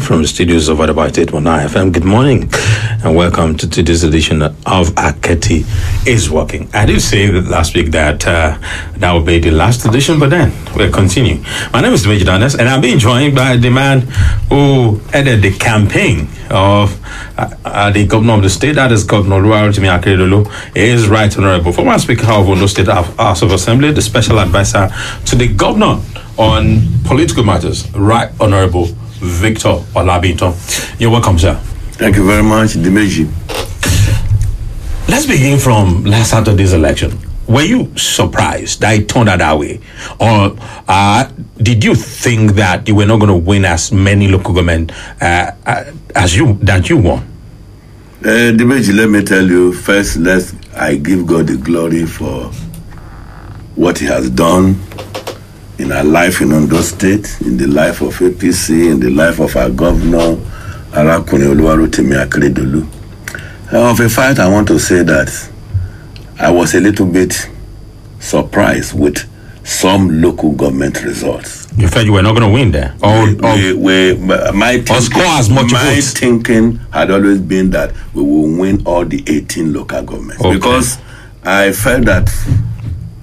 from the studios of About 819 FM. Good morning and welcome to today's edition of Aketi is Working. I did say last week that that would be the last edition, but then we'll continue. My name is Major Danes and I'm being joined by the man who headed the campaign of the governor of the state, that is Governor Oluwarotimi Akeredolu. He is Right Honorable former Speaker of Ondo State House of Assembly, the special advisor to the governor on political matters, Right Honorable Victor Olabinton. You're welcome, sir. Thank you very much, Dimeji. Let's begin from last Saturday's election. Were you surprised that it turned out that way? Or did you think that you were not going to win as many local government as you won? Dimeji, let me tell you, first, I give God the glory for what he has done in our life in Ondo State, in the life of APC, in the life of our governor, Arakuni Oluwarotimi Akeredolu. Of a fact, I want to say that I was a little bit surprised with some local government results. You felt you were not going to win there? My thinking had always been that we will win all the 18 local governments. Okay. Because I felt that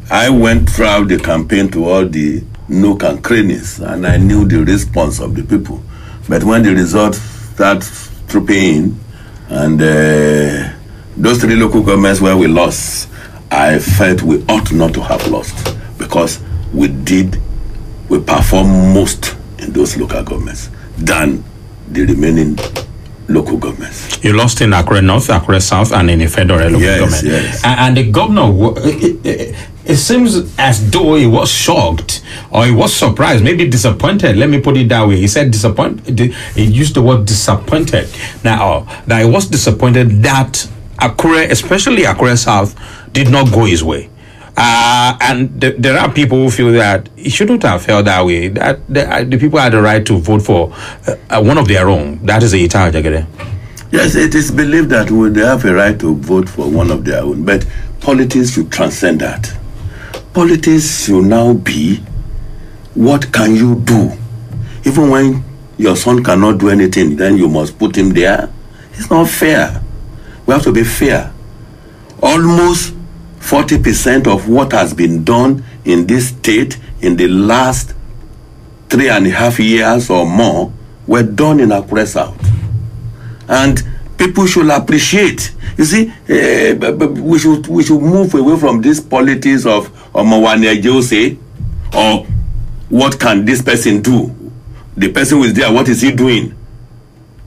I went throughout the campaign to all the nook and crannies, and I knew the response of the people. But when the results start trooping in, and those three local governments where we lost, I felt we ought not to have lost, because we performed most in those local governments than the remaining local governments. You lost in Akure North, Akure South, and in a federal local government. Yes. And the governor, it seems as though he was shocked or he was surprised, maybe disappointed. Let me put it that way. He said disappointed. He used the word disappointed. Now, that he was disappointed that Akure, especially Akure South, did not go his way. And there are people who feel that it shouldn't have felt that way. That the people had the right to vote for one of their own. That is the Ita Jagede. Yes, it is believed that they have a right to vote for one of their own. But politics should transcend that. Politics should now be, what can you do? Even when your son cannot do anything, then you must put him there. It's not fair. We have to be fair. Almost 40% of what has been done in this state in the last 3.5 years or more were done in Akure South. And people should appreciate. You see, we should move away from this politics of Omowane Jose, or what can this person do? The person who is there, what is he doing?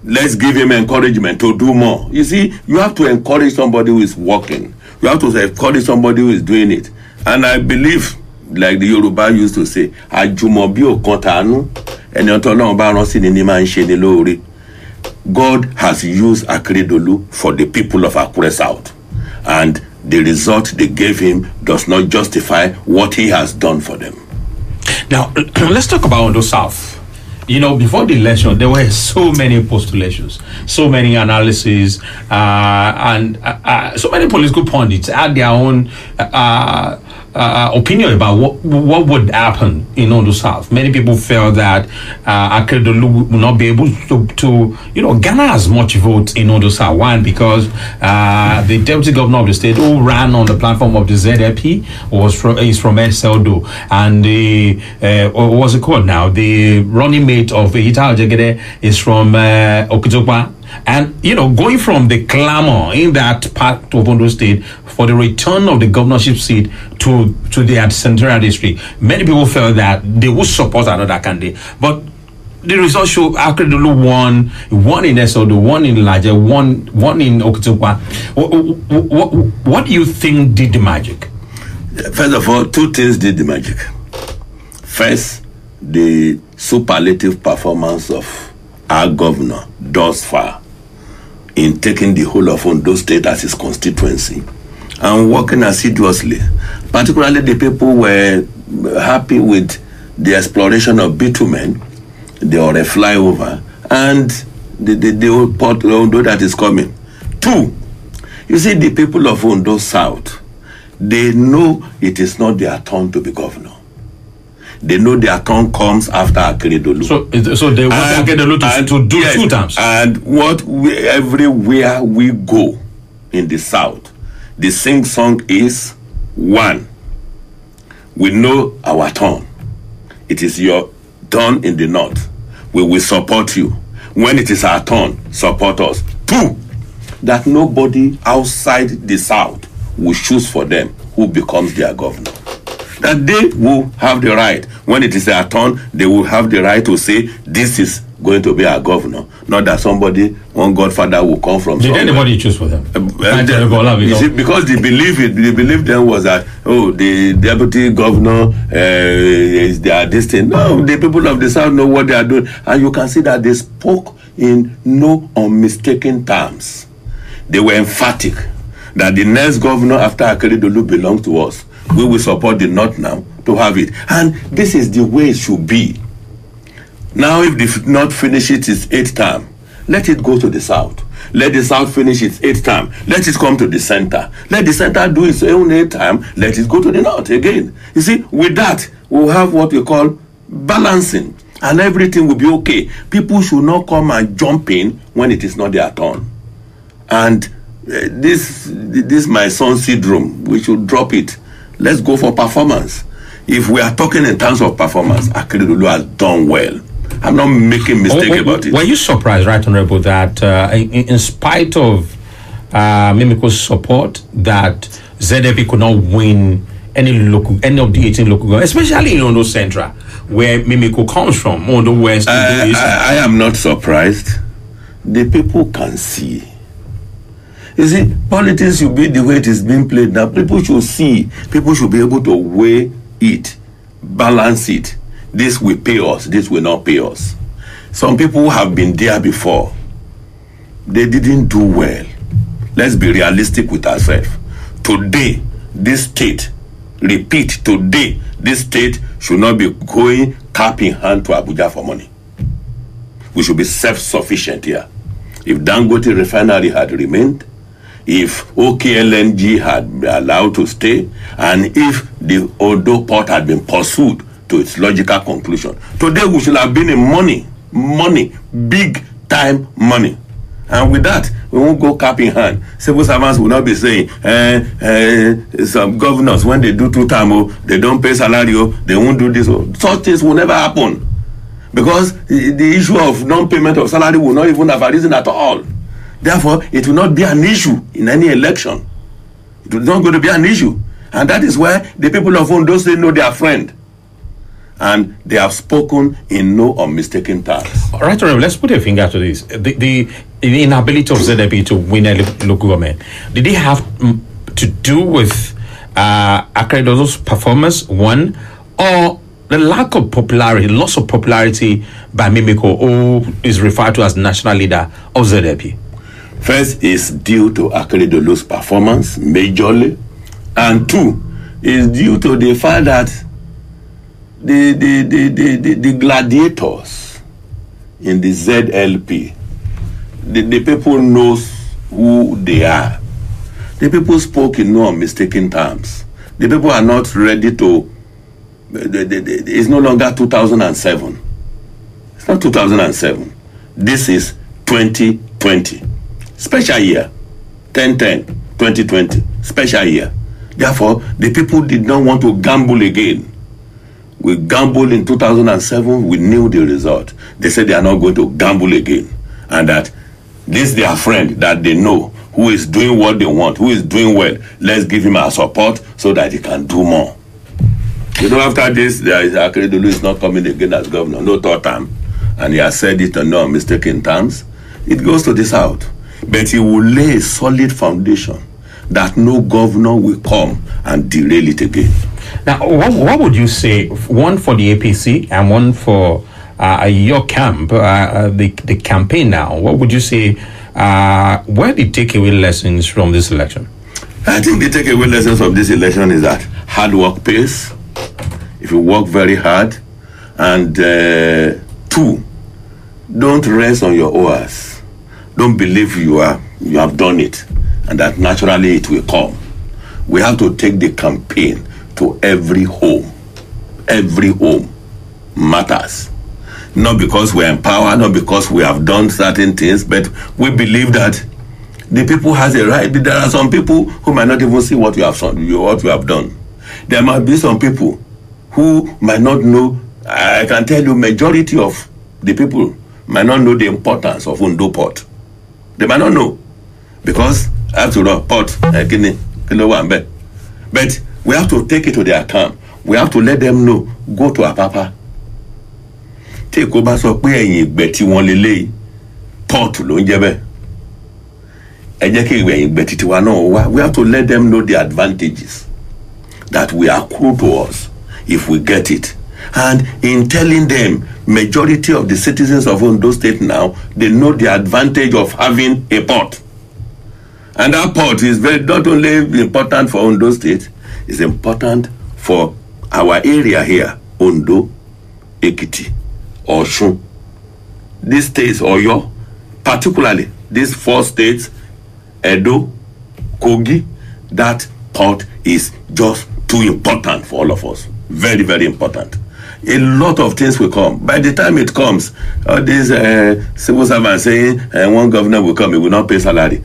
Let's give him encouragement to do more. You see, you have to encourage somebody who is working. You have to encourage somebody who is doing it. And I believe, like the Yoruba used to say, Ajumobi Okotanu, God has used Akeredolu for the people of Akure South. And the result they gave him does not justify what he has done for them. Now, let's talk about Ondo South. You know, before the election, there were so many postulations, so many analyses, and so many political pundits had their own opinion about what would happen in Ondo South. Many people felt that Akeredolu would not be able to garner as much votes in Ondo South. One, because the deputy governor of the state, who ran on the platform of the ZLP, is from Eseldo, and the what's it called now? The running mate of Ita Jagede is from Okitokpa. And, going from the clamor in that part of Ondo State for the return of the governorship seat to the Central District, many people felt that they would support another candidate. But the results show Akeredolu won in Esodo, one in Laje, one in Okitokpa. What do you think did the magic? First of all, two things did the magic. First, the superlative performance of our governor thus far in taking the whole of Ondo State as his constituency and working assiduously. Particularly the people were happy with the exploration of bitumen, the Ore flyover, and the old port Ondo that is coming. Two, you see, the people of Ondo South, they know it is not their turn to be governor. They know their turn comes after Akeredolu. So they want Akeredolu to do yes, 2 terms. And everywhere we go in the South, the sing song is 1. We know our turn. It is your turn in the North. We will support you. When it is our turn, support us. 2, that nobody outside the South will choose for them who becomes their governor. That they will have the right, when it is their turn, they will have the right to say, this is going to be our governor. Not that one godfather will come from somewhere. Did anybody choose for them? You see, because the belief then was that, the deputy governor is their destiny. No, the people of the South know what they are doing. And you can see that they spoke in no unmistaken terms. They were emphatic that the next governor after Akeredolu belongs to us. We will support the North now to have it. And this is the way it should be. Now, if the North finishes its 8th term, let it go to the South. Let the South finish its 8th term. Let it come to the center. Let the center do its own 8th term. Let it go to the North again. You see, with that, we'll have what we call balancing. And everything will be okay. People should not come and jump in when it is not their turn. And this my son syndrome, we should drop it. Let's go for performance. If we are talking in terms of performance, Akeredolu has done well. I'm not making mistake about it. Were you surprised, Right Honorable, that in spite of Mimiko's support, that ZLP could not win any of the 18 local governments, especially in Ondo Central, where Mimiko comes from, Ondo West, Ondo East? I am not surprised. The people can see. You see, politics should be the way it is being played now. People should see. People should be able to weigh it, balance it. This will pay us. This will not pay us. Some people have been there before. They didn't do well. Let's be realistic with ourselves. Today, this state, repeat, today, this state should not be going cap in hand to Abuja for money. We should be self-sufficient here. If Dangote refinery had remained, if OKLNG had been allowed to stay, and if the Odo port had been pursued to its logical conclusion, today we should have been in money, big time money. And with that, we won't go cap in hand. Civil servants will not be saying, some governors, when they do 2 term, they don't pay salary, they won't do this. Such things will never happen. Because the issue of non-payment of salary will not even have arisen at all. Therefore, it will not be an issue in any election. It is not going to be an issue. And that is where the people of Ondo State know their friend. And they have spoken in no unmistaken terms. All right, let's put a finger to this. The inability of ZLP to win a local government, did it have to do with Akeredolu's performance, one, or the lack of popularity, loss of popularity by Mimiko, who is referred to as national leader of ZLP? First is due to Akeredolu's performance, majorly. And 2 is due to the fact that the gladiators in the ZLP, the people knows who they are. The people spoke in no unmistaken terms. The people are not ready to. It's no longer 2007. It's not 2007. This is 2020. Special year. 2020. Special year. Therefore, the people did not want to gamble again. We gambled in 2007. We knew the result. They said they are not going to gamble again. And that this their friend that they know, who is doing what they want, who is doing well, let's give him our support so that he can do more. You know, after this, Akeredolu is not coming again as governor, no 3rd term. And he has said it on no mistaken terms. It goes to the South. But he will lay a solid foundation that no governor will come and derail it again. Now, what would you say, one for the APC and one for your camp, the campaign now? What would you say, where the takeaway lessons from this election? I think the takeaway lessons from this election is that hard work pays. If you work very hard. And 2, don't rest on your oars. Don't believe you have done it and that naturally it will come. We have to take the campaign to every home. Every home. matters. Not because we're in power, not because we have done certain things, but we believe that the people has a right. There are some people who might not even see what you have done. There might be some people who might not know. I can tell you, majority of the people might not know the importance of Ondo Port. They might not know, because after all, port, but we have to take it to their account. We have to let them know. Go to Apapa. Take over so pé Betty won lele port ló ń jẹ́ bẹ́ẹ̀. Ẹ jẹ́ kí ẹ̀yin Betty tiwa náà wá. We have to let them know the advantages that we accrue to us if we get it. And in telling them, majority of the citizens of Ondo State now, they know the advantage of having a port. And that port is not only important for Ondo State, it's important for our area here, Ondo, Ekiti, Osun. These states, Oyo, particularly these 4 states, Edo, Kogi, that port is just too important for all of us. Very, very important. A lot of things will come. By the time it comes, all these civil servants saying one governor will come, he will not pay salary.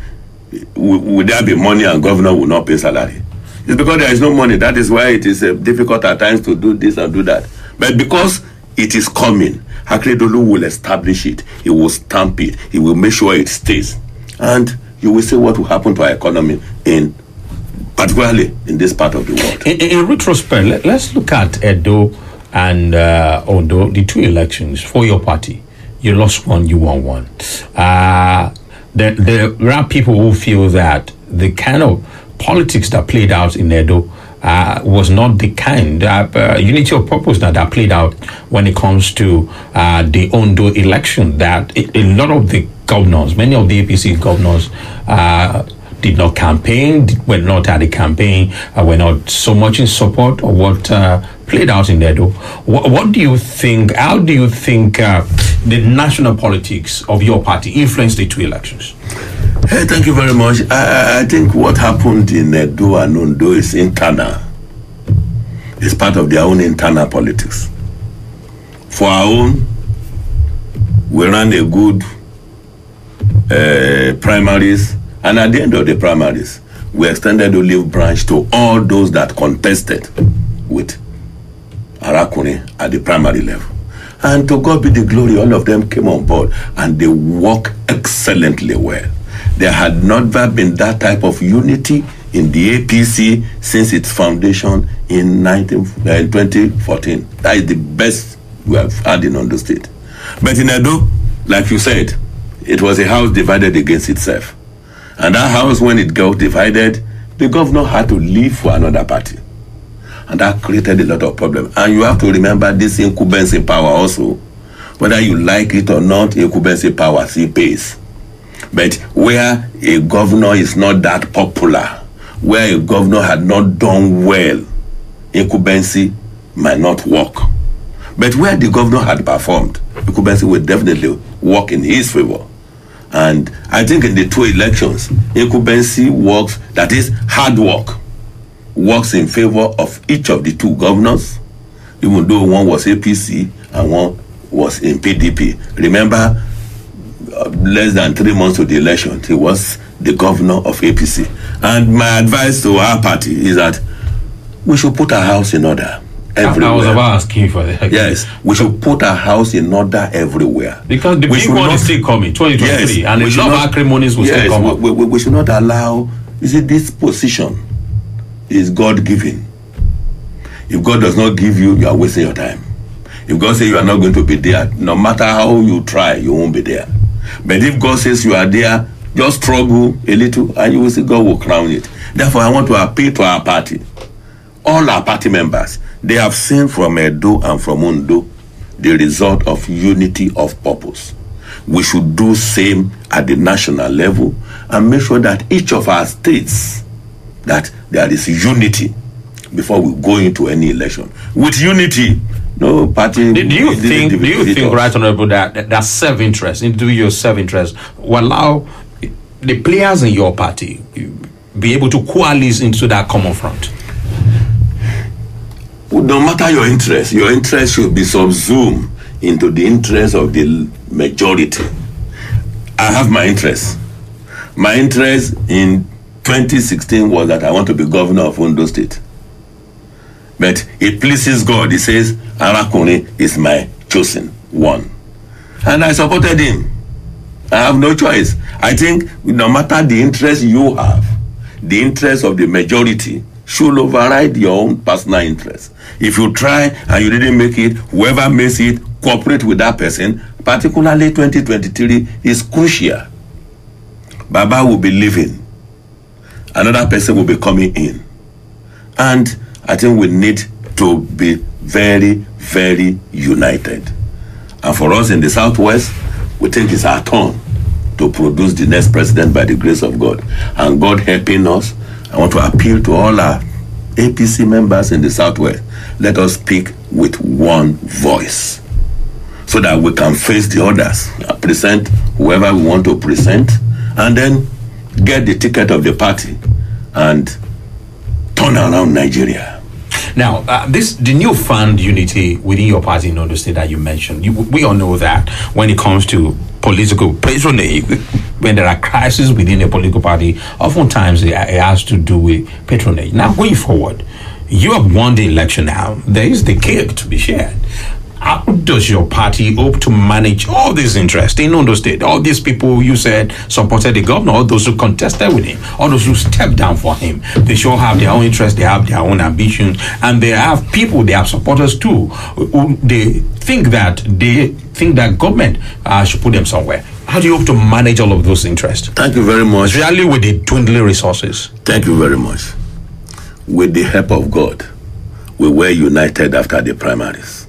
Will there be money and governor will not pay salary? It's because there is no money. That is why it is difficult at times to do this and do that. But because it is coming, Akeredolu will establish it. He will stamp it. He will make sure it stays. And you will see what will happen to our economy particularly in this part of the world. In retrospect, let's look at Edo and Ondo, the 2 elections for your party. You lost one, you won one. There are people who feel that the kind of politics that played out in Edo was not the kind unity of purpose that played out when it comes to the Ondo election. That a lot of the governors, many of the APC governors, did not campaign, were not at the campaign, were not so much in support of what played out in Edo. What do you think? How do you think the national politics of your party influenced the 2 elections? Hey, thank you very much. I think what happened in Edo and Ondo is internal. It's part of their own internal politics. For our own, we ran a good primaries, and at the end of the primaries, we extended the olive branch to all those that contested with Arakuni at the primary level. And to God be the glory, all of them came on board and they work excellently well. There had never been that type of unity in the APC since its foundation in 2014. That is the best we have had in Ondo State. But in Edo, like you said, it was a house divided against itself. And that house, when it got divided, the governor had to leave for another party. And that created a lot of problems. And you have to remember this incumbency power also. Whether you like it or not, incumbency power still pays. But where a governor is not that popular, where a governor had not done well, incumbency might not work. But where the governor had performed, incumbency will definitely work in his favor. And I think in the 2 elections, incumbency works, that is hard work, works in favor of each of the 2 governors, even though one was APC and one was in PDP. Remember, less than 3 months to the election, he was the governor of APC. And my advice to our party is that we should put our house in order everywhere. I was about asking for that. Yes, we should put our house in order everywhere. Because the big one is still coming, 2023, yes, and a lot of acrimonies will still come up. We should not allow, you see, this position is God-given. If God does not give you, you are wasting your time. If God says you are not going to be there, no matter how you try, you won't be there. But if God says you are there, just struggle a little and you will see God will crown it. Therefore, I want to appeal to our party, all our party members. They have seen from Edo and from Ondo the result of unity of purpose. We should do same at the national level and make sure that each of our states, that there is unity before we go into any election. With unity, no party. Do you think, Right Honorable, that self-interest, individual self-interest, will allow the players in your party be able to coalesce into that common front? no matter your interest should be subsumed into the interest of the majority. I have my interest. My interest in 2016 was that I want to be governor of Ondo State. But it pleases God. He says, Arakuni is my chosen one. And I supported him. I have no choice. I think no matter the interest you have, the interest of the majority should override your own personal interest. If you try and you didn't make it, whoever makes it, cooperate with that person, particularly 2023 is crucial. Baba will be leaving. Another person will be coming in. And I think we need to be very, very united. And for us in the Southwest, we think it's our turn to produce the next president by the grace of God. And God helping us, I want to appeal to all our APC members in the Southwest. Let us speak with one voice so that we can face the others, present whoever we want to present, and then get the ticket of the party and turn around Nigeria. Now, the newfound unity within your party in Ondo State that you mentioned, we all know that when it comes to political patronage, when there are crises within a political party, oftentimes it has to do with patronage. Now, going forward, you have won the election now. There is the cake to be shared. How does your party hope to manage all these interests in Ondo State? All these people you said supported the governor, all those who contested with him, all those who stepped down for him. They sure have their own interests, they have their own ambitions, and they have people, they have supporters too. They think that government should put them somewhere. How do you hope to manage all of those interests? Thank you very much. Especially with the dwindling resources. Thank you very much. With the help of God, we were united after the primaries.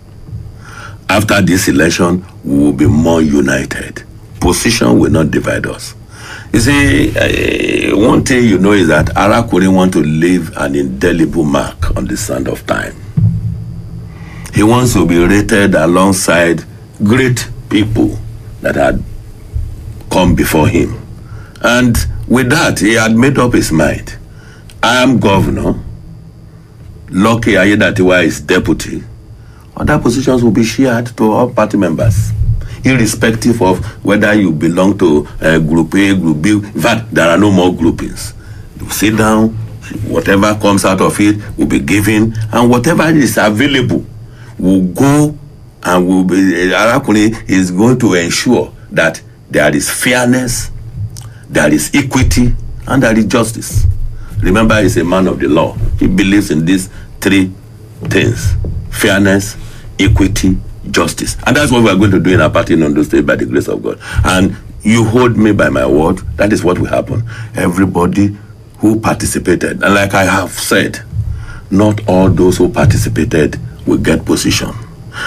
After this election, we will be more united. Position will not divide us. You see, one thing you know is that Arakuni wants to leave an indelible mark on the sand of time. He wants to be rated alongside great people that had come before him. And with that, he had made up his mind. I am governor. Lucky Ayedatiwa is deputy. Other positions will be shared to all party members, irrespective of whether you belong to Group A, Group B. In fact, there are no more groupings. You sit down, whatever comes out of it will be given, and whatever is available will go and will be. Arakuni is going to ensure that there is fairness, there is equity, and there is justice. Remember, he's a man of the law. He believes in these three things: fairness, equity, justice. And that's what we are going to do in our party in Ondo State by the grace of God. And you hold me by my word, that is what will happen. Everybody who participated, and like I have said, not all those who participated will get position.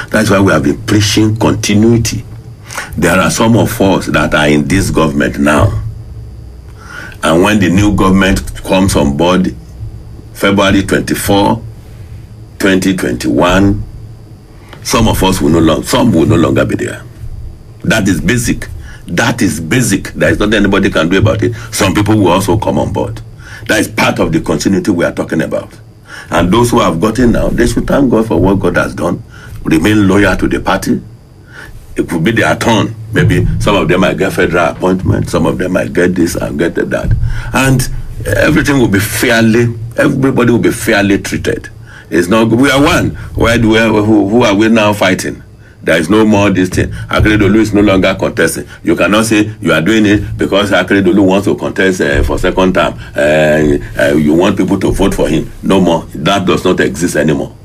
That's why we have been preaching continuity. There are some of us that are in this government now. And when the new government comes on board, February 24, 2021, some of us will no longer be there. That is basic. That is basic. There is nothing anybody can do about it. Some people will also come on board. That is part of the continuity we are talking about. And those who have gotten now, they should thank God for what God has done. Remain loyal to the party. It could be their turn. Maybe some of them might get federal appointment. Some of them might get this and get that. And everything will be everybody will be fairly treated. It's not good. We are one. Who are we now fighting? There is no more this thing. Akeredolu is no longer contesting. You cannot say you are doing it because Akeredolu wants to contest for second term. You want people to vote for him. No more. That does not exist anymore.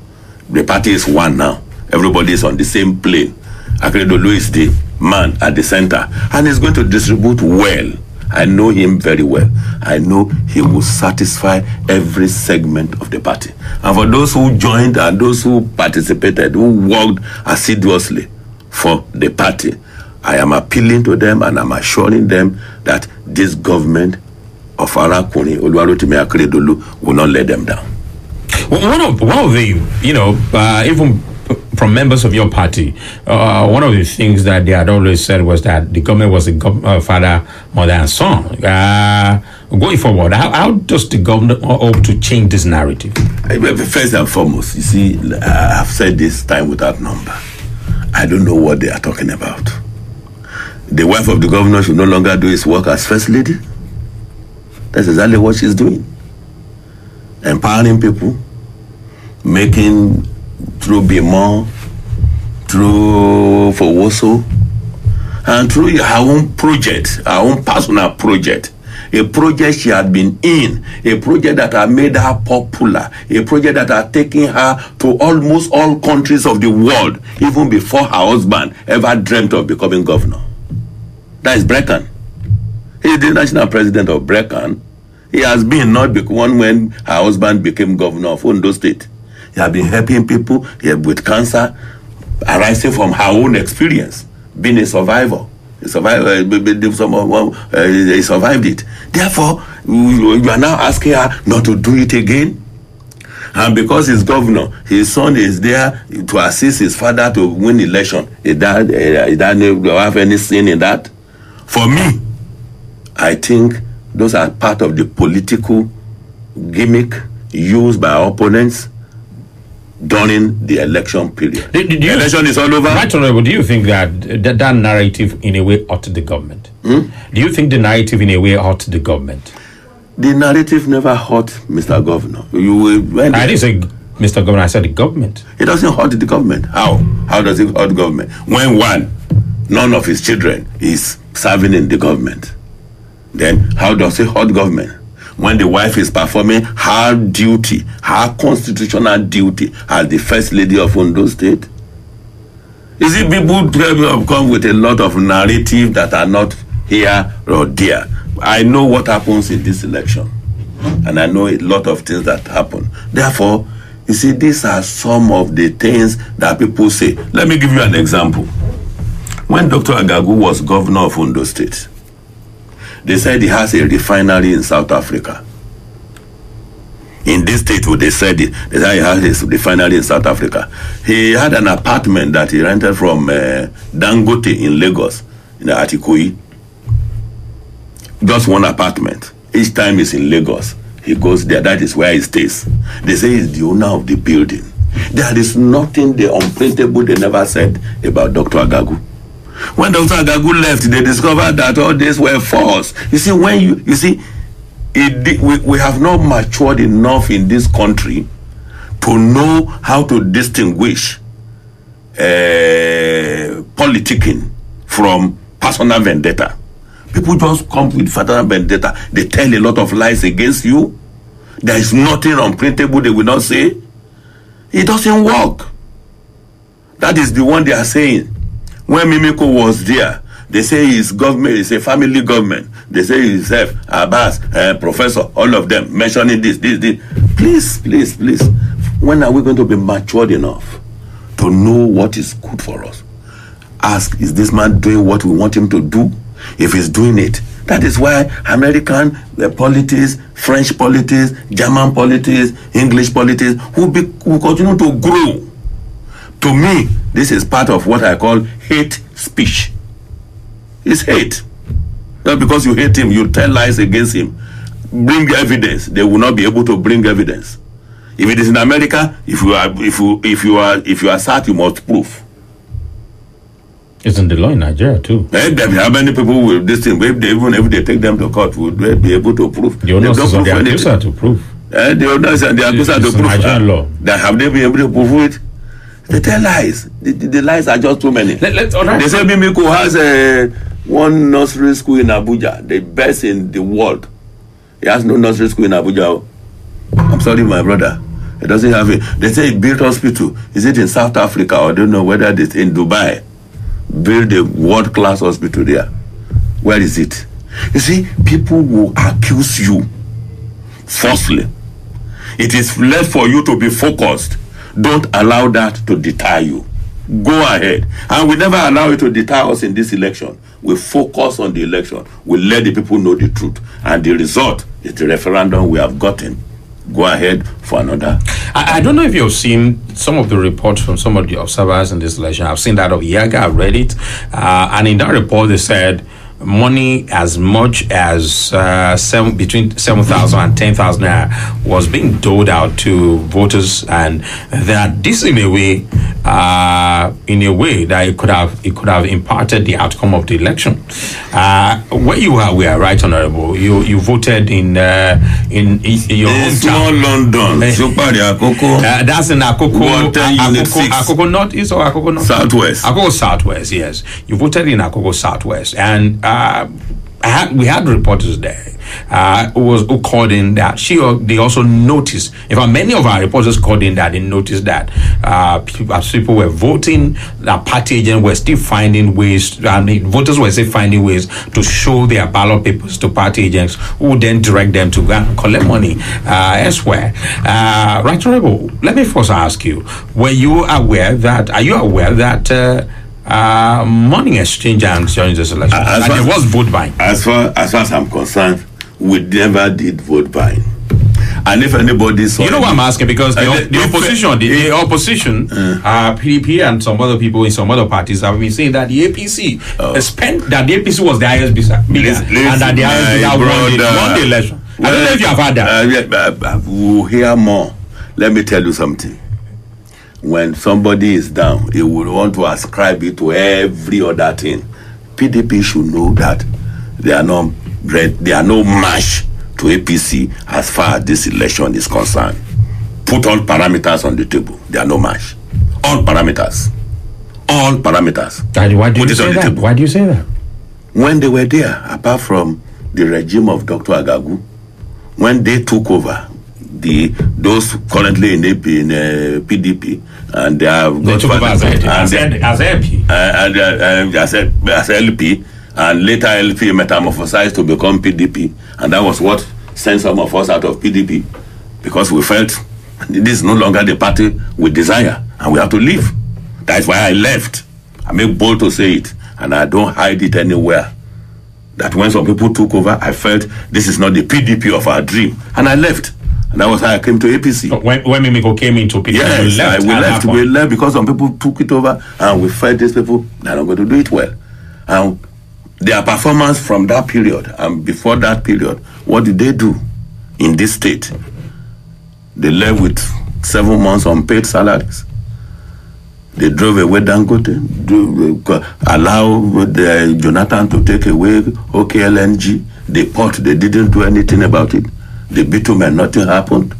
The party is one now. Everybody is on the same plane. Akeredolu is the man at the center. And he's going to distribute well. I know him very well. I know he will satisfy every segment of the party. And for those who joined and those who participated, who worked assiduously for the party, I am appealing to them and I'm assuring them that this government of Arakuni, Oluwarotimi Akeredolu, will not let them down. One of the, even from members of your party, one of the things that they had always said was that the government was a father, mother, and son. Going forward, how does the government hope to change this narrative? First and foremost, you see, I've said this time without number. I don't know what they are talking about. The wife of the governor should no longer do his work as first lady. That's exactly what she's doing. Empowering people, making through Bimon, through Fowoso, and through her own project, her own personal project. A project she had been in, a project that had made her popular, a project that had taken her to almost all countries of the world, even before her husband ever dreamt of becoming governor. That is Brecon. He is the national president of Brecon. He has been not one when her husband became governor of Ondo State. He has been helping people with cancer, arising from her own experience, being a survivor. He survived it. Therefore, you are now asking her not to do it again. And because he's governor, his son is there to assist his father to win election. Is that have any sin in that? For me, I think those are part of the political gimmick used by our opponents during the election period. The election is all over. Right, Honorable, do you think that narrative in a way ought the government? Do you think the narrative in a way ought the government? The narrative never hurt Mr. Governor. I didn't say Mr. Governor, I said the government. It doesn't hurt the government. How? How does it hurt government? When none of his children is serving in the government. Then how does it hurt government? When the wife is performing her duty, her constitutional duty as the first lady of Ondo State. You see, people come with a lot of narrative that are not here or there. I know what happens in this election, and I know a lot of things that happen. Therefore, you see, these are some of the things that people say. Let me give you an example. When Dr. Agagu was governor of Ondo State, they said he has a refinery in South Africa. In this state, they said it. They said he has a refinery in South Africa. He had an apartment that he rented from Dangote in Lagos, in Atikoyi. Just one apartment. Each time he's in Lagos, he goes there. That is where he stays. They say he's the owner of the building. There is nothing unprintable they never said about Dr. Agagu. When Dr. Agagu left, they discovered that all this were false. You see, we have not matured enough in this country to know how to distinguish politicking from personal vendetta. People just come with personal vendetta. They tell a lot of lies against you. There is nothing unprintable they will not say. It doesn't work. That is the one they are saying. When Mimiko was there, they say his government is a family government. They say himself, Abbas, Professor, all of them mentioning this. Please. When are we going to be matured enough to know what is good for us? Ask, is this man doing what we want him to do? If he's doing it, that is why American politics, French politics, German politics, English politics will continue to grow. To me, this is part of what I call hate speech. It's hate. Not because you hate him, you tell lies against him. Bring evidence. They will not be able to bring evidence. If it is in America, if you are sat, you must prove. It's in the law in Nigeria too. How many people will this thing? Even if they take them to court, would they be able to prove? The onus is on the accuser to prove. The onus and the accuser to prove. Nigerian law. Have they been able to prove it? They tell lies. The lies are just too many. They say Mimiko has one nursery school in Abuja, the best in the world. He has no nursery school in Abuja. I'm sorry, my brother. He doesn't have it. They say he built hospital. Is it in South Africa or I don't know whether it's in Dubai? Build a world-class hospital there. Where is it? You see, people will accuse you falsely. It is left for you to be focused. Don't allow that to deter you. Go ahead. And we never allow it to deter us in this election. We focus on the election. We let the people know the truth. And the result is the referendum we have gotten. Go ahead for another. I don't know if you've seen some of the reports from some of the observers in this election. I've seen that of Yaga. I've read it. And in that report, they said money as much as between 7,000 and 10,000 naira was being doled out to voters, and that this in a way that it could have impacted the outcome of the election. Where you are, we are right, Honorable. You voted in your hometown. Small London, that's in Akoko Northeast or Akoko North? Southwest. Akoko Southwest, yes. You voted in Akoko Southwest, and we had reporters there who called in that they also noticed. In fact, many of our reporters called in that they noticed that people were voting, that party agents were still finding ways. Voters were still finding ways to show their ballot papers to party agents, who would then direct them to go and collect money elsewhere. Right, Honorable, let me first ask you: are you aware that money exchange during this election, and there was vote buying? As far as I'm concerned, we never did vote buying. And if anybody saw, you know what I'm asking, because the opposition, PDP and some other people in some other parties have been saying that the APC that the APC was the highest bidder, and that the highest bidder won the election. I don't know if you have had that. We'll hear more. Let me tell you something. When somebody is down, he would want to ascribe it to every other thing. PDP should know that they are no match to APC as far as this election is concerned. Put all parameters on the table. They are no match. All parameters. All parameters. Daddy, why do you say that? Why do you say that? When they were there, apart from the regime of Dr. Agagu, when they took over, those currently in PDP, and they have they took over as LP, as LP, and later LP metamorphosized to become PDP, and that was what sent some of us out of PDP, because we felt this is no longer the party we desire, and we have to leave. That's why I left. I make bold to say it, and I don't hide it anywhere. That when some people took over, I felt this is not the PDP of our dream, and I left. And that was how I came to APC. When Mimiko came into PDP, yes, we left because some people took it over, and we felt these people are not going to do it well. And their performance from that period and before that period, what did they do in this state? They left with 7 months unpaid salaries. They drove away Dangote, allowed Jonathan to take away OKLNG. They didn't do anything about it. The bitumen, nothing happened.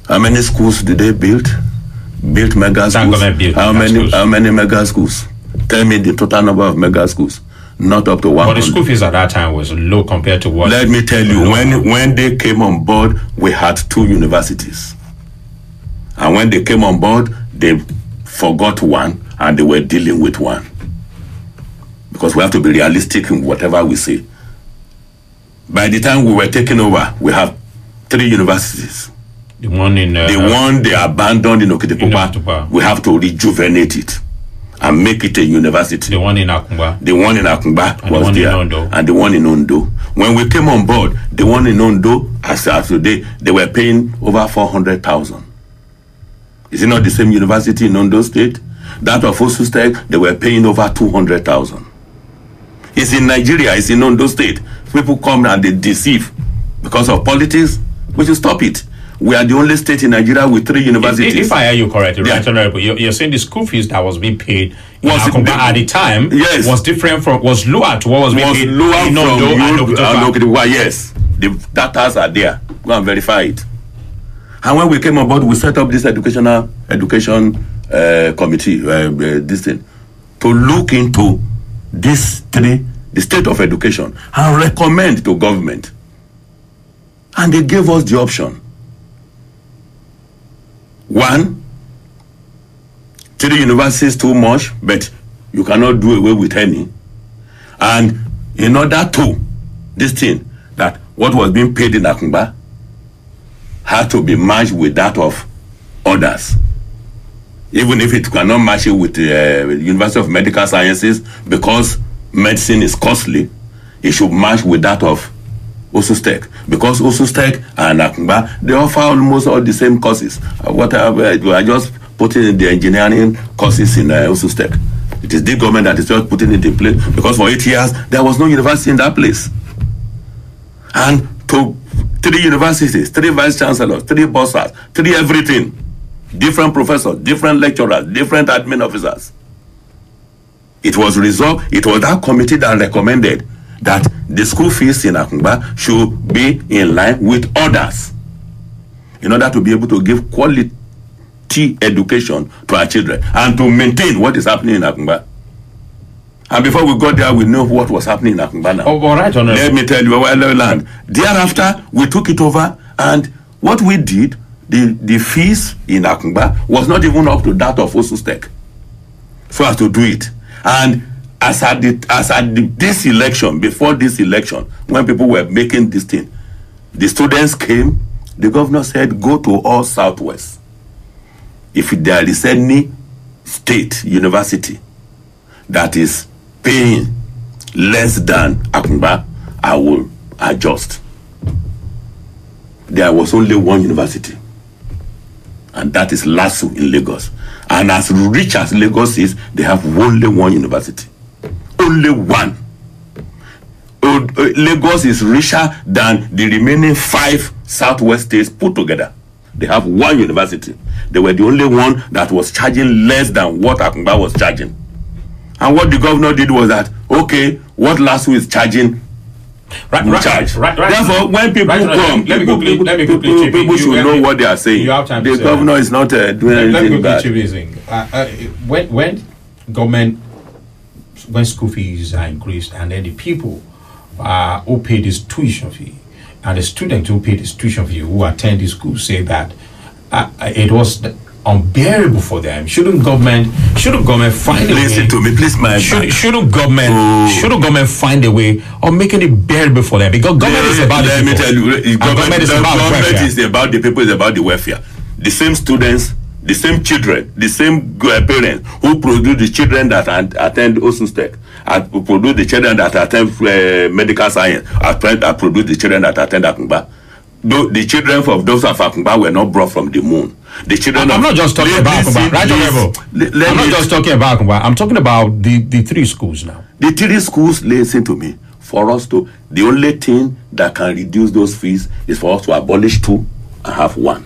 How many schools did they build? Built mega schools. How many mega schools? Tell me the total number of mega schools. Not up to 100. But the school fees at that time was low compared to what? Let me tell you, when they came on board, we had 2 universities. And when they came on board, they forgot one, and they were dealing with one. Because we have to be realistic in whatever we say. By the time we were taking over, we have 3 universities. The one they abandoned in Okitipupa, we have to rejuvenate it and make it a university. The one in Akumba. The one in Akumba was there, and the one in Ondo. When we came on board, the one in Ondo, as of today, they were paying over 400,000. Is it not the same university in Ondo State? That of Osustek, they were paying over 200,000. It's in Nigeria, it's in Ondo State. People come and they deceive because of politics. We should stop it. We are the only state in Nigeria with 3 universities. If I hear you correctly, right, Honorable, you're saying the school fees that was being paid at the time was different was lower to what was being paid in Ondo and Okitipupa. Yes, the data are there. Go and verify it. And when we came on board, we set up this education committee, this thing, to look into the state of education, and recommend to government. And they gave us the option. 1, 3 universities too much, but you cannot do away with any. And in order to, this thing, that what was being paid in Akumba had to be matched with that of others. Even if it cannot match it with the University of Medical Sciences, because medicine is costly, it should match with that of Osustek, because Osustek and Akumba, they offer almost all the same courses. We are just putting in the engineering courses in Osustek. It is the government that is just putting it in place, because for 8 years there was no university in that place. And to 3 universities, 3 vice chancellors, 3 bursars, 3 everything, different professors, different lecturers, different admin officers. It was resolved. It was that committee that recommended that the school fees in Akungba should be in line with others, in order to be able to give quality education to our children and to maintain what is happening in Akungba. And before we got there, we know what was happening in Akungba now. Oh, all right, let me tell you, land. Thereafter, we took it over, and what we did, the fees in Akungba was not even up to that of Osustek for us to do it. And as at this election, before this election, when people were making this thing, the students came, the governor said, go to all Southwest. If there is any state university that is paying less than Akungba, I will adjust. There was only one university, and that is LASU in Lagos. And as rich as Lagos is, they have only one university. Only one. Lagos is richer than the remaining 5 Southwest states put together. They have one university. They were the only one that was charging less than what Akungba was charging. And what the governor did was that, okay, what LASU is charging, charge. Therefore, when people come, people should know what they are saying. The governor is not doing anything bad. When school fees are increased, and then the people who pay this tuition fee, and the students who pay this tuition fee, who attend the school, say that it was unbearable for them. Shouldn't government find a way? Listen to me, please, my shouldn't government find a way of making it bearable for them? Because government is about the people. Let me tell you, government is about the people, is about the welfare. The same students, the same children, the same parents who produce the children that attend Osustek, who produce the children that attend medical science, produce the children that attend Akungba. The children of those of Akungba were not brought from the moon. The children. I'm not just talking about Akungba, right, Honorable? I'm not just talking about Akungba. I'm talking about the 3 schools now. The 3 schools, listen to me. For us to, the only thing that can reduce those fees is for us to abolish 2 and have 1.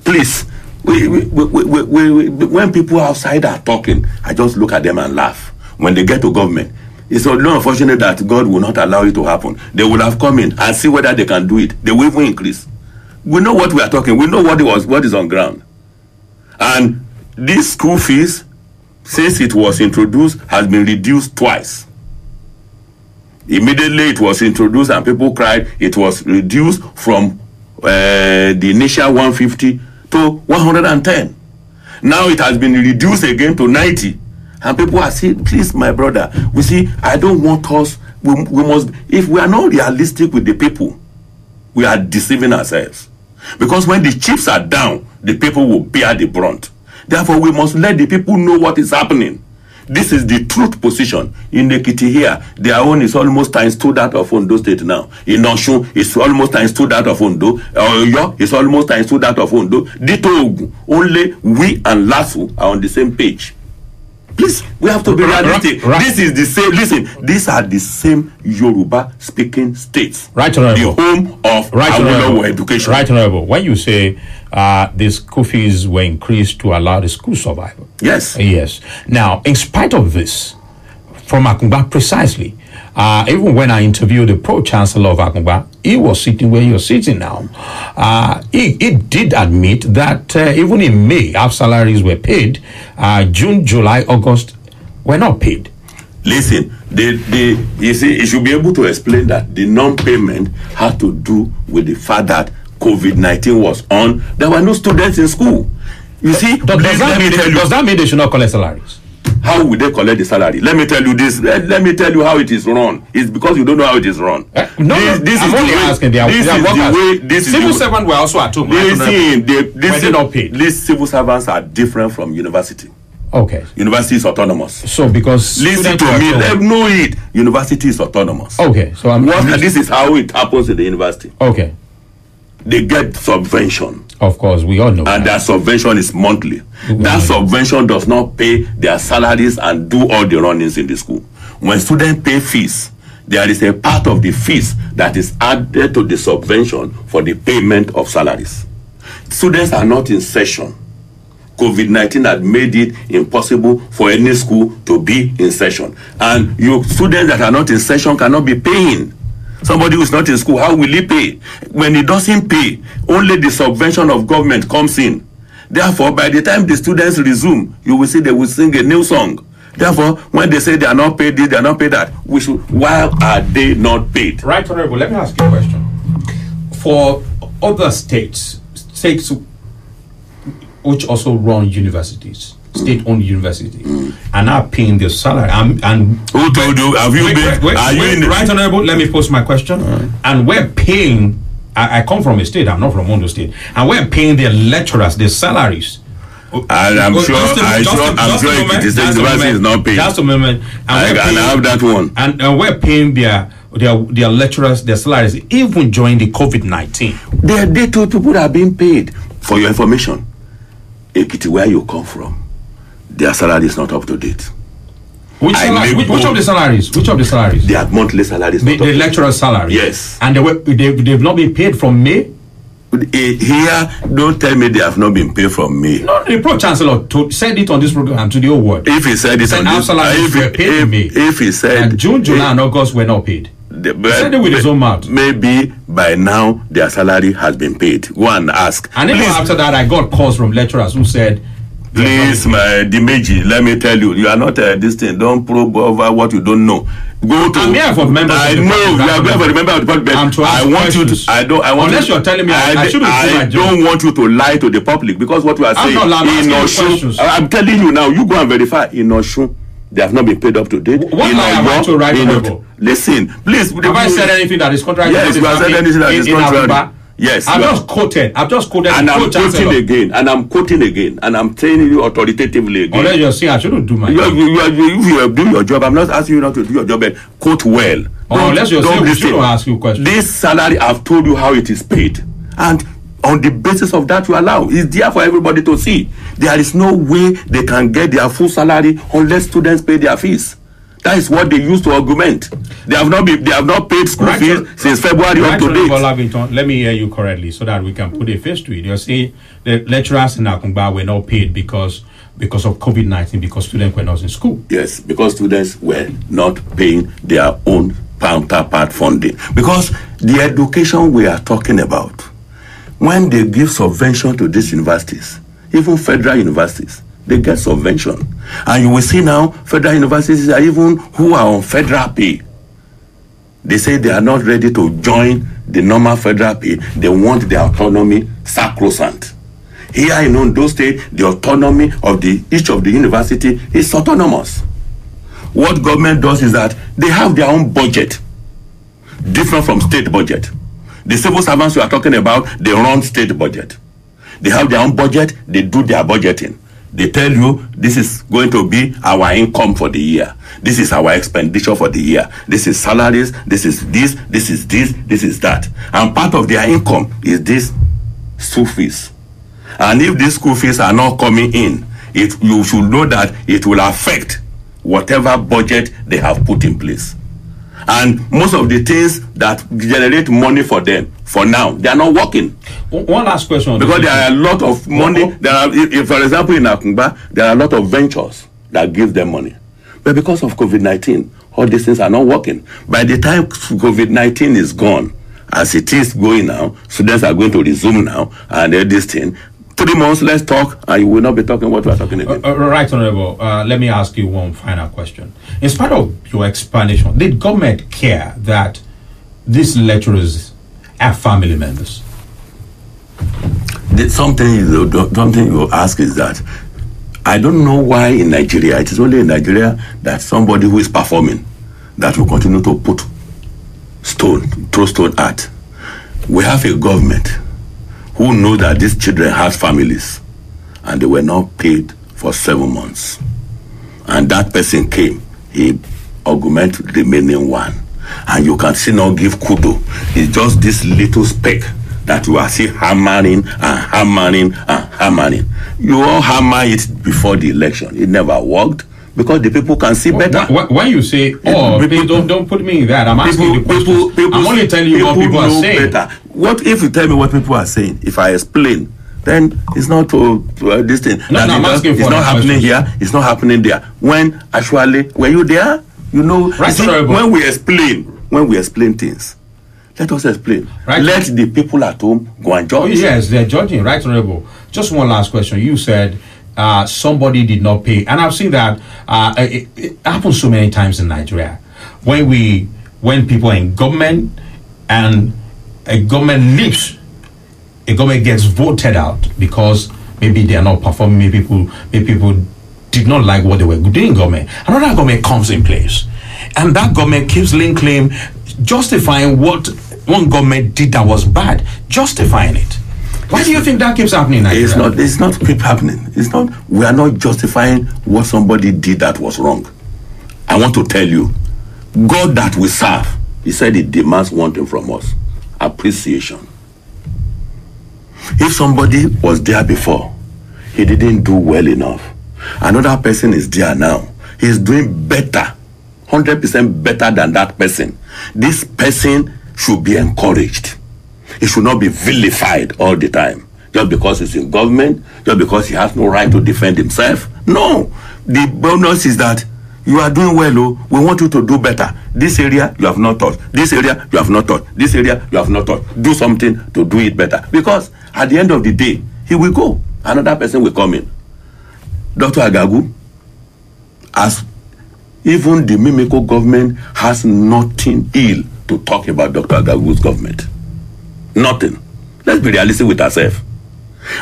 Please, when people outside are talking, I just look at them and laugh. When they get to government, it's only unfortunate that God will not allow it to happen. They will have come in and see whether they can do it. They will even increase. We know what we are talking. We know what is on ground. And these school fees, since it was introduced, has been reduced twice. Immediately it was introduced and people cried. It was reduced from the initial 150 to 110. Now it has been reduced again to 90. And people are saying, please, my brother, we see, I don't want us, we must, if we are not realistic with the people, we are deceiving ourselves. Because when the chips are down, the people will bear the brunt. Therefore, we must let the people know what is happening. This is the truth position. In Ekiti here, their own is almost times 2 that of Ondo State now. In Osun, it's almost times 2 that of Ondo. Oyo, it's almost times 2 that of Ondo. Dito Ogun. Only we and LASU are on the same page. Please, we have to be realistic. This is the same. Listen, these are the same Yoruba-speaking states. Right, Honorable. The home of Awolowo education. Right, Honorable. When you say the school fees were increased to allow the school survival. Yes. Yes. Now, in spite of this, from Akungba precisely, even when I interviewed the pro-chancellor of Akungba, he was sitting where you're sitting now. He did admit that even in May, half salaries were paid. June, July, August were not paid. Listen, you see, you should be able to explain that the non-payment had to do with the fact that COVID-19 was on. There were no students in school. You see, does that mean they should not collect salaries? How will they collect the salary? Let me tell you this. Let me tell you how it is run. It's because you don't know how it is run. No, I'm only asking. Civil servants were also at home. They're not paid. These civil servants are different from university. Okay. University is autonomous. So because listen to me, let know it. University is autonomous. Okay. So this is how it happens in the university. Okay. They get subvention. Of course, we all know. And their subvention is monthly. That subvention does not pay their salaries and do all the runnings in the school. When students pay fees, there is a part of the fees that is added to the subvention for the payment of salaries. Students are not in session. COVID-19 had made it impossible for any school to be in session. And your students that are not in session cannot be paying. Somebody who is not in school, how will he pay? When he doesn't pay, only the subvention of government comes in. Therefore, by the time the students resume, you will see they will sing a new song. Therefore, when they say they are not paid this, they are not paid that, why are they not paid? Right, Honorable, let me ask you a question. For other states which also run universities, state-owned universities, are not paying their salary. And who told you? Have you been? Right, Honorable, let me pose my question. And we're paying, I come from a state, I'm not from Ondo State, and we're paying their lecturers their salaries. And I'm sure if the state university is not paid. Just a moment. I have that one. And we're paying their lecturers their salaries even during the COVID-19. They told people that are being paid. For your information, Ekiti, where you come from, their salary is not up to date. Which of the salaries? Which of the salaries? Their monthly salaries. The lecturer's salary. Yes. And they've not been paid from May. Here, don't tell me they have not been paid from May. No, the Pro Chancellor said it on this program to the whole world. If he said it on this, if he said June, July, and August were not paid. He said it with his own mouth. Maybe by now their salary has been paid. Go and ask. And even after that, I got calls from lecturers who said, "Please, my Dimeji, let me tell you, you are not this thing. Don't probe over what you don't know. Go to." I'm here for members. I know you are going for the member of the public. I want you to. I don't. I want. Unless you're telling me I shouldn't. I don't want you to lie to the public because what you are saying in Osun. I'm telling you now. You go and verify in Osun. They have not been paid up to date. What lie am I to write? Listen, please. Have I said anything that is contrary? Yes, you have said anything that is contrary. Yes, I've just quoted. And I'm quoting again. And I'm telling you authoritatively again. Unless you're saying I shouldn't do my job. If you are doing your job, I'm not asking you not to do your job, but quote well. Unless you're saying we shouldn't ask you questions. This salary, I've told you how it is paid. And on the basis of that, you allow. It's there for everybody to see. There is no way they can get their full salary unless students pay their fees. That is what they use to augment. They have not paid school fees since February up to date. Let me hear you correctly so that we can put a face to it. You're saying the lecturers in Akungba were not paid because of COVID-19, because students were not in school. Yes, because students were not paying their own counterpart funding. Because the education we are talking about, when they give subvention to these universities, even federal universities, they get subvention. And you will see now, federal universities are even who are on federal pay. They say they are not ready to join the normal federal pay. They want their autonomy sacrosanct. Here in Ondo State, the autonomy of each of the university is autonomous. What government does is that they have their own budget, different from state budget. The civil servants we are talking about, they run state budget. They have their own budget, they do their budgeting. They tell you this is going to be our income for the year. This is our expenditure for the year. This is salaries, this is this, this is this, this is that. And part of their income is this school fees. And if these school fees are not coming in, you should know that it will affect whatever budget they have put in place. And most of the things that generate money for them, for now, they are not working. One last question. Because there are a lot of money. For example, in Akungba, there are a lot of ventures that give them money. But because of COVID-19, all these things are not working. By the time COVID-19 is gone, as it is going now, students are going to resume now, and this thing. 3 months, let's talk, and you will not be talking what we are talking about. Right, Honorable. Let me ask you one final question. In spite of your explanation, did government care that these lecturers are family members? Something you ask is that I don't know why in Nigeria, it is only in Nigeria that somebody who is performing that will continue to throw stone at. We have a government who know that these children have families and they were not paid for 7 months. And that person came, he augmented the remaining one. And you can see now give kudo. It's just this little speck that you are still hammering and hammering and hammering. You all hammer it before the election. It never worked because the people can see better. When you say, please don't put me in that. I'm asking you the question. I'm only telling you what people are saying. Better. What if you tell me what people are saying? If I explain, then it's not this thing. No, I'm asking for it's not happening here. It's not happening there. When actually, were you there? You know, right, see, when we explain things, let us explain. Right. Let the people at home go and judge. Yes, they're judging. Right, Honorable. Just one last question. You said somebody did not pay, and I've seen that it happens so many times in Nigeria. When people are in government and a government leaves, a government gets voted out because maybe they are not performing. Maybe people did not like what they were doing in government. Another government comes in place, and that government keeps laying claim, justifying what one government did that was bad, justifying it. Why do you think that keeps happening in Nigeria? It's not keep happening. It's not. We are not justifying what somebody did that was wrong. I want to tell you, God that we serve, He said He demands one thing from us: appreciation. If somebody was there before, he didn't do well enough. Another person is there now. He's doing better, 100% better than that person. This person should be encouraged. He should not be vilified all the time. Just because he's in government, just because he has no right to defend himself. No. The bonus is that you are doing well, oh, we want you to do better. This area you have not touched. This area you have not touched. This area you have not touched. Do something to do it better. Because at the end of the day, he will go. Another person will come in. Dr. Agagu, as even the Mimiko government has nothing ill to talk about Dr. Agagu's government. Nothing. Let's be realistic with ourselves.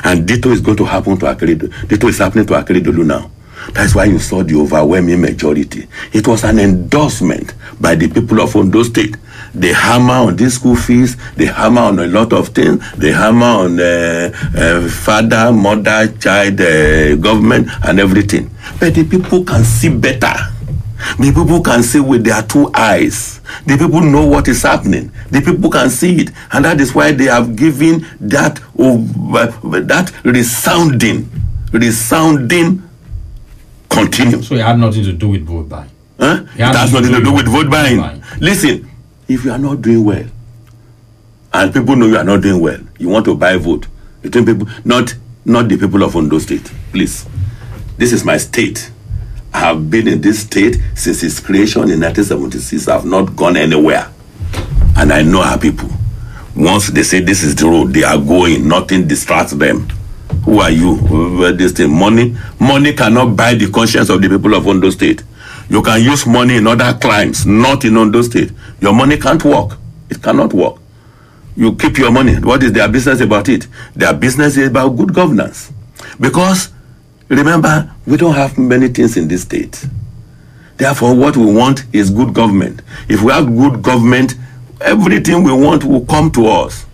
And ditto is going to happen to Akeredolu. Ditto is happening to Akeredolu now. That's why you saw the overwhelming majority. It was an endorsement by the people of Ondo State. They hammer on these school fees. They hammer on a lot of things. They hammer on father, mother, child, government, and everything. But the people can see better. The people can see with their two eyes. The people know what is happening. The people can see it. And that is why they have given that resounding continue. So it had nothing to do with vote buying. Huh? It has nothing to do with vote buying. Listen, if you are not doing well, and people know you are not doing well, you want to buy vote. You think people, not the people of Ondo State. Please, this is my state. I have been in this state since its creation in 1976. I have not gone anywhere, and I know our people. Once they say this is the road, they are going. Nothing distracts them. Who are you? This thing, money cannot buy the conscience of the people of Ondo State. You can use money in other crimes, not in Ondo State. Your money can't work. It cannot work. You keep your money. What is their business about it? Their business is about good governance. Because, remember, we don't have many things in this state. Therefore, what we want is good government. If we have good government, everything we want will come to us.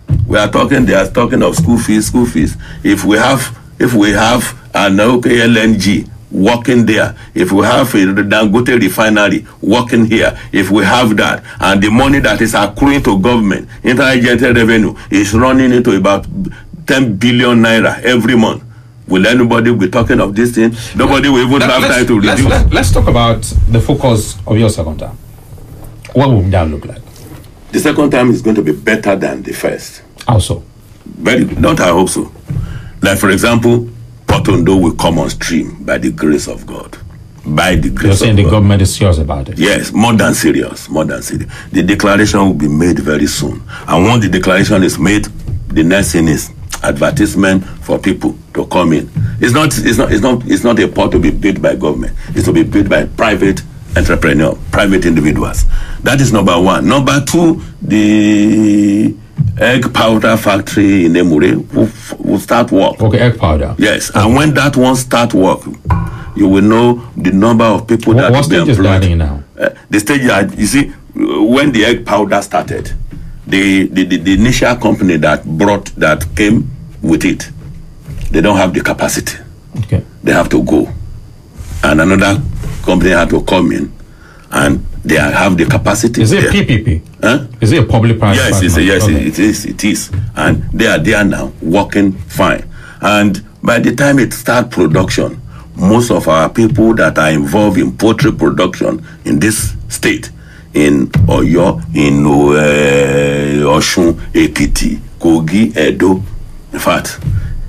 They are talking of school fees. If we have an OKLNG working there, if we have a Dangote refinery working here, if we have that, and the money that is accruing to government, inter-agency revenue is running into about 10 billion naira every month. Will anybody be talking of this thing? Nobody will even have time to reduce. Let's talk about the focus of your second term. What will that look like? The second time is going to be better than the first. How so? Don't I hope so? Like, for example, Port Ondo will come on stream by the grace of God. By the grace of God. You're saying the government is serious about it? Yes, more than serious. The declaration will be made very soon. And once the declaration is made, the next thing is advertisement for people to come in. It's not a port to be built by government. It's to be built by private entrepreneur, private individuals. That is number one. Number two, the egg powder factory in Emure will start work. Okay, egg powder. Yes, okay. And when that one start work, you will know the number of people that will be employed. What stage is that in now? The stage, you see, when the egg powder started, the initial company that came with it, they don't have the capacity. Okay. They have to go. And another company had to come in, and They have the capacity. Is it a PPP? Huh? Is it a public-private Yes, partnership? it is. And they are there now, working fine. And by the time it starts production, most of our people that are involved in poultry production in this state, in Oyo, in Osun, Ekiti, Kogi, Edo, in fact,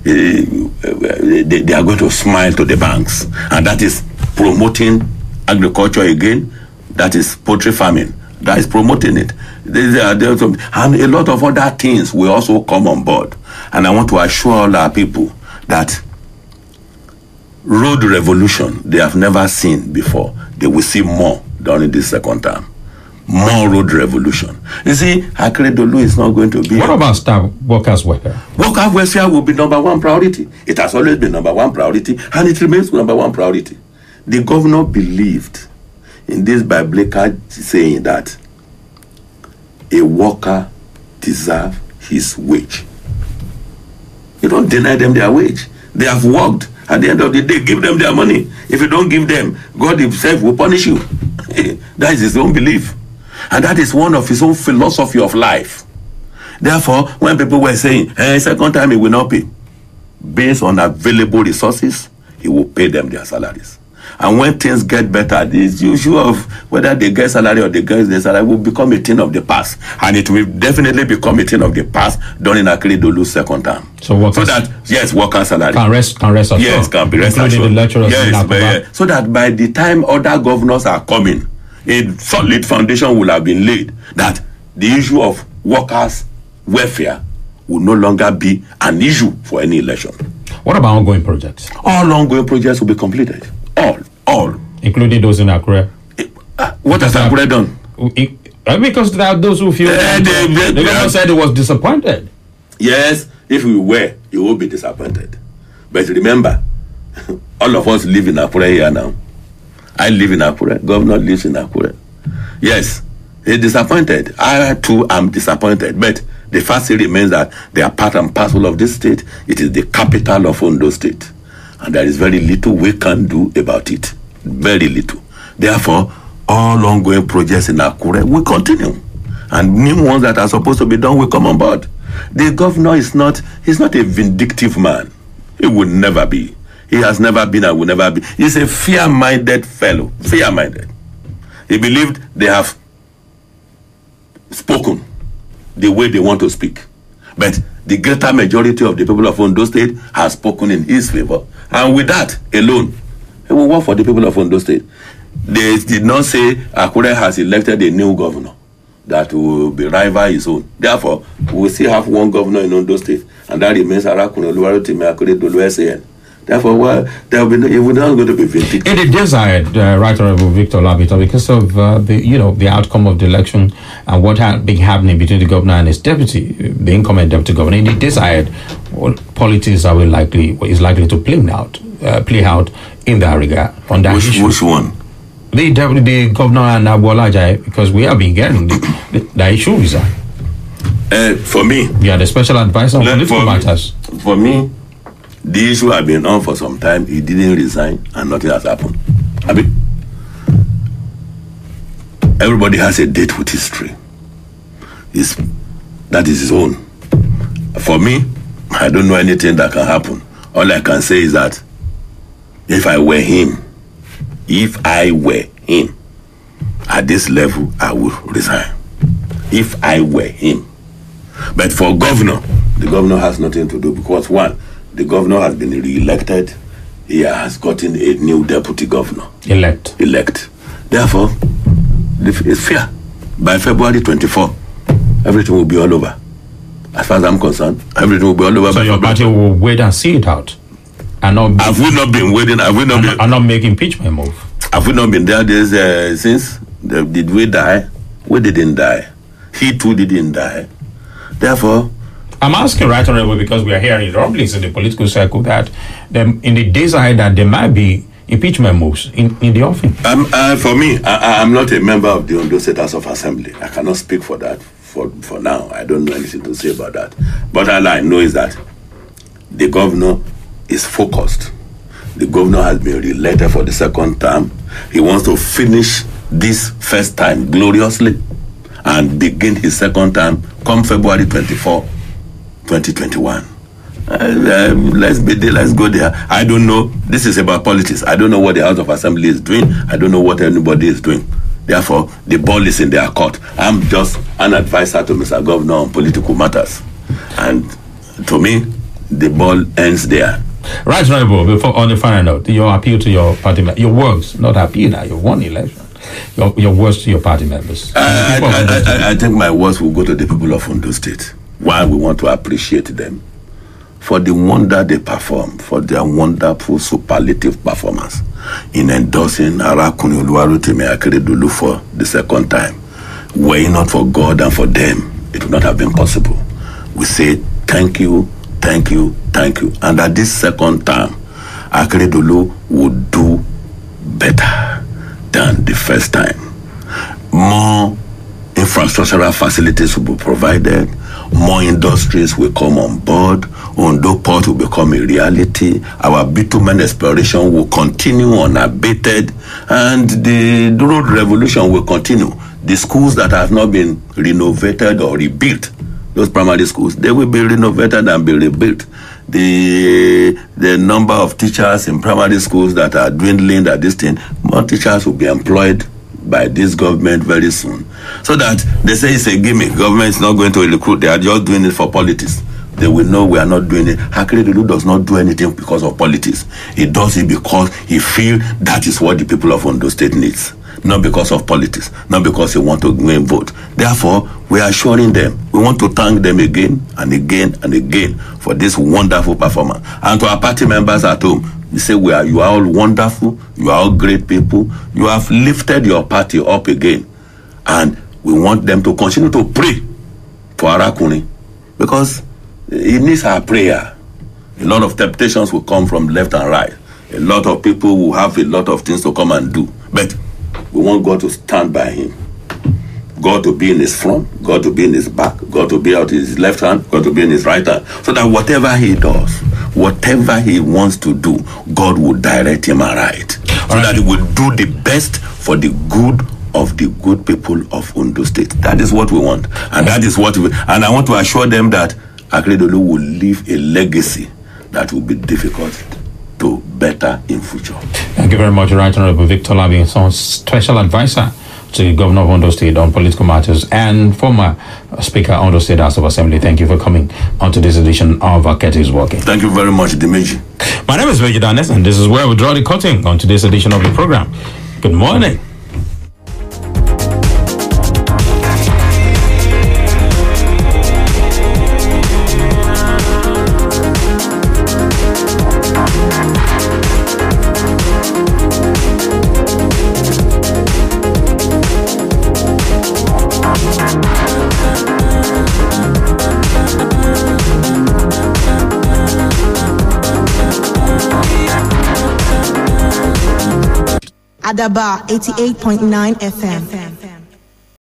they are going to smile to the banks. And that is promoting agriculture again. That is poultry farming. That is promoting it. And a lot of other things will also come on board. And I want to assure all our people that road revolution they have never seen before. They will see more during this second term. More road revolution. You see, Akeredolu is not going to be... What about staff workers' welfare? Workers' welfare will be number one priority. It has always been number one priority, and it remains number one priority. The governor believed in this biblical saying that a worker deserves his wage. You don't deny them their wage. They have worked. At the end of the day, give them their money. If you don't give them, God himself will punish you. That is his own belief. And that is one of his own philosophy of life. Therefore, when people were saying, second time he will not pay, based on available resources, he will pay them their salaries. And when things get better, the issue of whether they get salary or they get their salary will become a thing of the past. And it will definitely become a thing of the past during Akeredolu's second term. So that, yes, worker salary. Can rest assured. Yes, can be rest assured. Including the lecturers. Yes, so that by the time other governors are coming, a solid foundation will have been laid that the issue of workers' welfare will no longer be an issue for any election. What about ongoing projects? All ongoing projects will be completed. All. Including those in Akure? What has Akure done? Because there are those who feel the government said it was disappointed. Yes, if we were, you will be disappointed. But remember, all of us live in Akure here now. I live in Akure. Governor lives in Akure. Yes, he's disappointed. I too am disappointed. But the fact remains that they are part and parcel of this state. It is the capital of Ondo State. And there is very little we can do about it. Very little. Therefore, all ongoing projects in Akure will continue. And new ones that are supposed to be done will come on board. The governor he's not a vindictive man. He will never be. He has never been and will never be. He's a fair-minded fellow. Fair-minded. He believed they have spoken the way they want to speak. But the greater majority of the people of Ondo State has spoken in his favor. And with that alone, he will work for the people of Ondo State. They did not say Akure has elected a new governor that will be rival his own. Therefore, we will still have one governor in Ondo State, and that remains Arakun Oluwarotimi Akeredolu SAN. Therefore, there will be not going to be vindicated. It is desired, Right Honorable Victor Olabito, because of the outcome of the election and what had been happening between the governor and his deputy, the incumbent deputy governor. It is desired what politics is likely to play out in that regard on that issue. Which one? The governor and Agboola Ajayi, because we have been getting the issue resign. For me, yeah, the special advisor on political matters. For me, the issue has been on for some time. He didn't resign, and nothing has happened. I mean, everybody has a date with history. That is his own. For me, I don't know anything that can happen. All I can say is that if I were him, at this level, I would resign. If I were him. But for governor, the governor has nothing to do because one, the governor has been re-elected. He has gotten a new deputy governor. Elect. Therefore, it's fair. By February 24, everything will be all over. As far as I'm concerned, everything will be all over. So your party will wait and see it out? And not have we not been waiting? Have we not been? And not make impeachment move? Have we not been there since? Did we die? We didn't die. He too didn't die. Therefore, I'm asking Right Honorable because we are hearing rumblings in the political circle that in the days ahead that there might be impeachment moves in the offing. For me, I'm not a member of the Ondo State House of Assembly. I cannot speak for that for now. I don't know anything to say about that. But all I know is that the governor is focused. The governor has been re-elected for the second term. He wants to finish this first time gloriously and begin his second term come February 24, 2021. Let's be there, let's go there. I don't know. This is about politics. I don't know what the House of Assembly is doing. I don't know what anybody is doing. Therefore, the ball is in their court. I'm just an advisor to Mr. Governor on political matters. And to me, the ball ends there. Right, Honorable, before on the final note, your appeal to your party members, your words, not appeal now, you won election. Your words to your party members. I think my words will go to the people of Ondo State. Why we want to appreciate them for the wonder they perform, for their wonderful superlative performance in endorsing Arakuni Oluwarotimi Akeredolu for the second time. Were it not for God and for them, it would not have been possible. We say thank you, thank you, thank you. And at this second time, Akeredolu would do better than the first time. More infrastructural facilities will be provided. More industries will come on board. Ondo Port will become a reality. Our bitumen exploration will continue unabated. And the road revolution will continue. The schools that have not been renovated or rebuilt, those primary schools, they will be renovated and be rebuilt. The number of teachers in primary schools that are dwindling at this thing, more teachers will be employed by this government very soon. So that they say it's a gimmick. Government is not going to recruit. They are just doing it for politics. They will know we are not doing it. Akeredolu does not do anything because of politics. He does it because he feels that is what the people of Ondo State needs. Not because of politics. Not because they want to go and vote. Therefore, we are assuring them. We want to thank them again and again and again for this wonderful performance. And to our party members at home, we say you are all wonderful, you are all great people, you have lifted your party up again. And we want them to continue to pray for Arakuni because he needs our prayer. A lot of temptations will come from left and right. A lot of people will have a lot of things to come and do. But we want God to stand by him. God to be in his front, God to be in his back, God to be out his left hand, God to be in his right hand. So that whatever he does, whatever he wants to do, God will direct him aright. So that he will do the best for the good of the good people of Ondo State. That is what we want. And that is what and I want to assure them that Akeredolu will leave a legacy that will be difficult to better in future. Thank you very much, Right Honorable Victor Labinson, Special Advisor to the Governor of Ondo State on political matters and former Speaker of Ondo State House of Assembly. Thank you for coming on to this edition of Ketis Walking. Thank you very much, Dimeji. My name is Veggie Danes, and this is where we draw the curtain on today's edition of the program. Good morning. Adaba 88.9 FM.